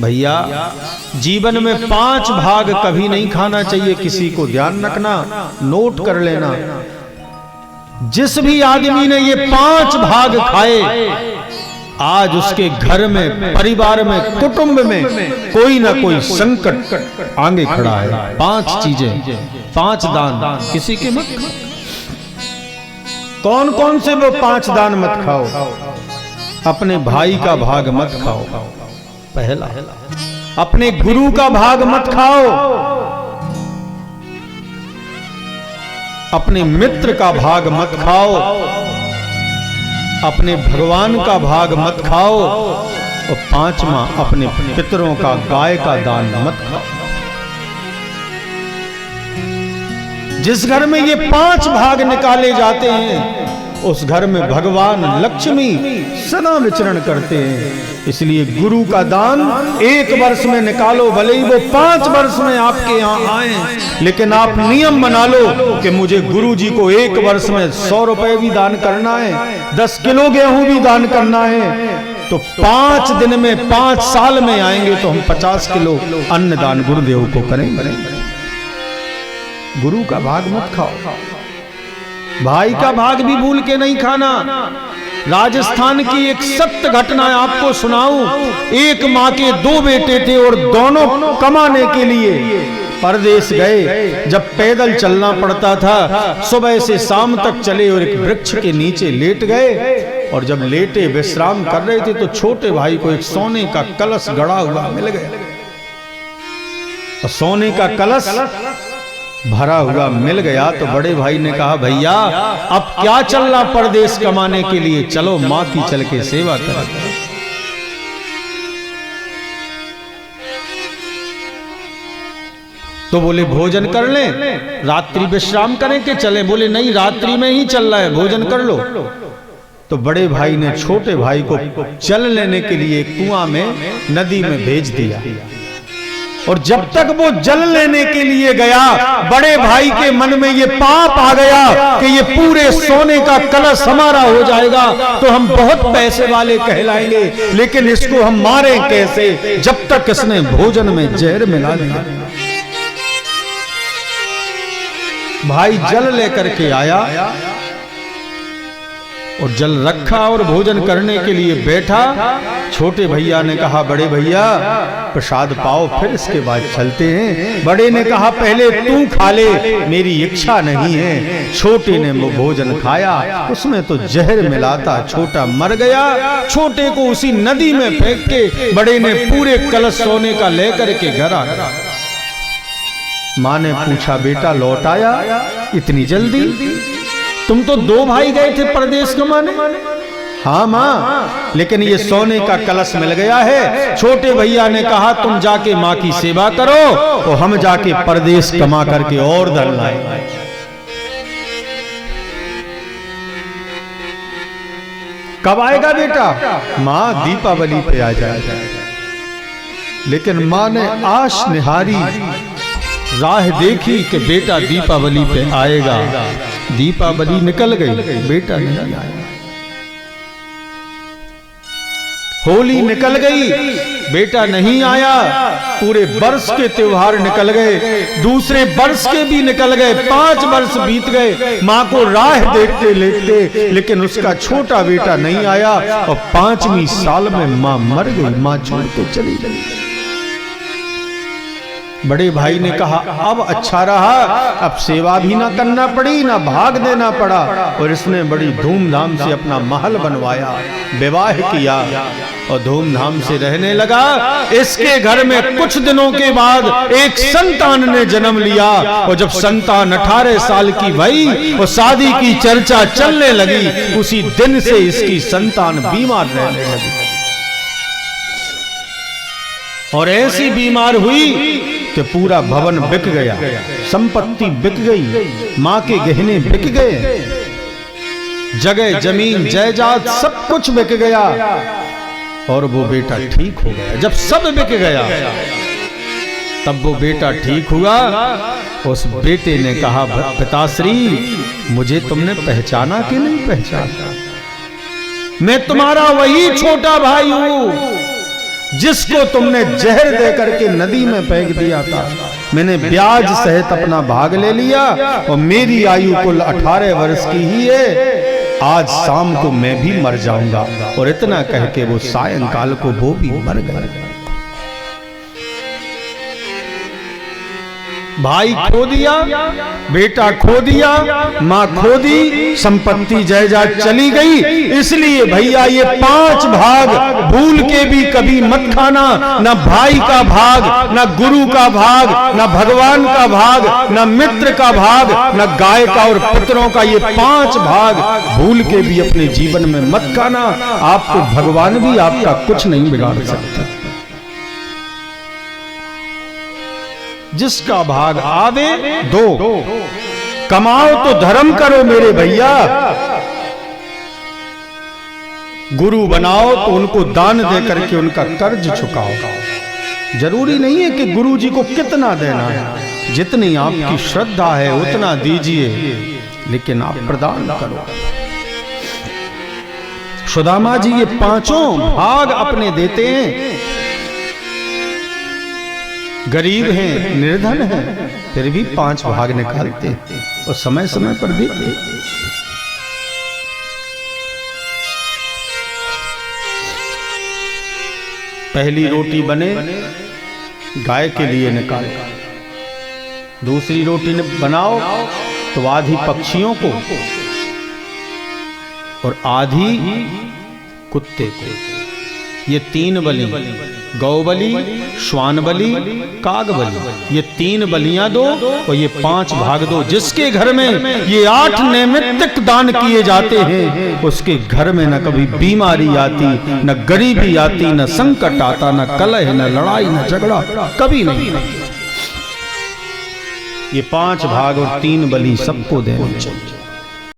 भैया जीवन में 5 भाग कभी नहीं खाना चाहिए, किसी को ध्यान रखना, नोट कर लेना। जिस भी आदमी ने ये 5 भाग खाए, आज उसके घर में, परिवार में, कुटुंब में कोई ना कोई संकट आगे खड़ा है। 5 चीजें, 5 दान किसी के मत खाओ। कौन कौन से वो 5 दान मत खाओ? अपने भाई का भाग मत खाओ, पहला। अपने गुरु का भाग मत खाओ, अपने मित्र का भाग मत खाओ, अपने भगवान का भाग मत खाओ, और 5वां अपने पितरों का, गाय का दान मत खाओ। जिस घर में ये 5 भाग निकाले जाते हैं, उस घर में भगवान लक्ष्मी सदा विचरण करते हैं। इसलिए गुरु का दान 1 वर्ष में निकालो, भले ही वो 5 वर्ष में आपके यहाँ आए, लेकिन आप नियम बना लो कि मुझे गुरु जी को 1 वर्ष में 100 रुपए भी दान करना है, 10 किलो गेहूं भी दान करना है, तो 5 दिन में, 5 साल में आएंगे तो हम 50 किलो अन्न दान गुरुदेव को करेंगे। गुरु का भाग मत खाओ, भाई का भाग भी भूल के नहीं खाना। राजस्थान की एक सत्य घटना आपको सुनाऊं। एक माँ के 2 बेटे थे और दोनों कमाने के लिए परदेश गए। जब पैदल चलना पड़ता था, सुबह से शाम तक चले और एक वृक्ष के नीचे लेट गए। और जब लेटे विश्राम कर रहे थे तो छोटे भाई को एक सोने का कलश गड़ा हुआ मिल गया। और सोने का कलश भरा हुआ मिल गया तो बड़े भाई ने कहा, भैया अब क्या चलना परदेश कमाने के लिए, चलो माँ की चल के सेवा करें। तो बोले भोजन कर लें, रात्रि विश्राम करें कि चले? बोले नहीं, रात्रि में ही चल रहा है, भोजन कर लो। तो बड़े भाई ने छोटे भाई को जल लेने के लिए कुआं में, नदी में भेज दिया। और जब तक वो जल लेने के लिए गया, बड़े भाई के मन में ये पाप आ गया कि ये पूरे सोने का कलश हमारा हो जाएगा तो हम बहुत पैसे वाले कहलाएंगे, लेकिन इसको हम मारें कैसे, जब तक इसने भोजन में जहर मिला दिया। भाई जल लेकर के आया और जल रखा और भोजन करने के लिए बैठा। छोटे भैया ने कहा, बड़े भैया प्रसाद पाओ, फिर इसके बाद चलते हैं। बड़े ने कहा, पहले तू खा ले, मेरी इच्छा नहीं है। छोटे ने वो भोजन खाया, उसमें तो जहर मिला था। छोटा मर गया। छोटे को उसी नदी में फेंक के बड़े ने पूरे कलश सोने का लेकर के घर आ गया। माँ ने पूछा, बेटा लौट आया इतनी जल्दी? तुम तो 2 भाई गए थे परदेश कमाने। हाँ माँ, लेकिन ये सोने का कलश मिल गया है। छोटे भैया ने कहा, तुम जाके माँ की सेवा करो और हम जाके परदेश कमा करके और धन लाएंगे। कब आएगा बेटा? माँ दीपावली पे आ जाएगा। लेकिन माँ ने आश निहारी, राह देखी कि बेटा दीपावली पे आएगा। दीपावली निकल गई, बेटा नहीं आया। होली निकल गई, बेटा नहीं आया। पूरे वर्ष के त्योहार निकल गए, दूसरे वर्ष के भी निकल गए, 5 वर्ष बीत गए। माँ को राह देखते लेते, लेकिन उसका छोटा बेटा नहीं आया। और 5वीं साल में माँ मर गई, माँ छोड़ के चली गई। बड़े भाई ने कहा, अब अच्छा रहा, अब सेवा भी ना करना पड़ी, ना भाग देना पड़ा। और इसने बड़ी धूमधाम से अपना महल बनवाया, विवाह किया और धूमधाम से रहने लगा। इसके घर में कुछ दिनों के बाद एक संतान ने जन्म लिया। और जब संतान 18 साल की भई और शादी की चर्चा चलने लगी, उसी दिन से इसकी संतान बीमार रहने लगी। और ऐसी बीमार हुई कि पूरा भवन बिक गया, संपत्ति बिक गई, माँ के गहने बिक गए, जगह जमीन जायदाद सब कुछ बिक गया। और वो बेटा ठीक हो गया। जब सब बिक गया तब वो बेटा ठीक हुआ। उस बेटे ने कहा, पिताश्री मुझे तुमने पहचाना कि नहीं पहचाना? मैं तुम्हारा वही छोटा भाई हूं जिसको तुमने जहर दे करके नदी में फेंक दिया था, मैंने ब्याज सहित अपना भाग ले लिया और मेरी आयु कुल 18 वर्ष की ही है। आज शाम को मैं भी मर जाऊंगा। और इतना कह के वो सायंकाल को वो भी मर गए। भाई खो दिया, बेटा खो दिया, माँ खो दी, संपत्ति जायदाद चली गई। इसलिए भैया ये 5 भाग भूल के भी कभी मत खाना। ना भाई का भाग, ना गुरु का भाग, ना भगवान का भाग, ना मित्र का भाग, ना गाय का और पुत्रों का। ये 5 भाग भूल के भी अपने जीवन में मत खाना। आपको भगवान भी आपका कुछ नहीं बिगाड़ सकता। जिसका भाग आवे दो, कमाओ तो धर्म करो मेरे भैया। गुरु बनाओ तो उनको दान दे करके उनका कर्ज चुकाओ। जरूरी नहीं है कि गुरु जी को कितना देना है, जितनी आपकी श्रद्धा है उतना दीजिए, लेकिन आप प्रदान करो। सुदामा जी ये 5 भाग अपने देते हैं। गरीब हैं, निर्धन हैं, फिर भी 5 भाग निकालते हैं और समय समय पर देते। पहली रोटी बने गाय के लिए निकालो, दूसरी रोटी बनाओ तो आधी पक्षियों को और आधी कुत्ते को। ये 3 बलि, गौ बलि, श्वान बलि, काग बलि, ये 3 बलियां दो और ये 5 भाग दो। जिसके घर में ये 8 नैमित्तिक दान किए जाते हैं उसके घर में न कभी बीमारी आती, न गरीबी आती, न संकट आता, न कलह, न लड़ाई, न झगड़ा, कभी नहीं। ये 5 भाग और 3 बलि सबको देने चाहिए।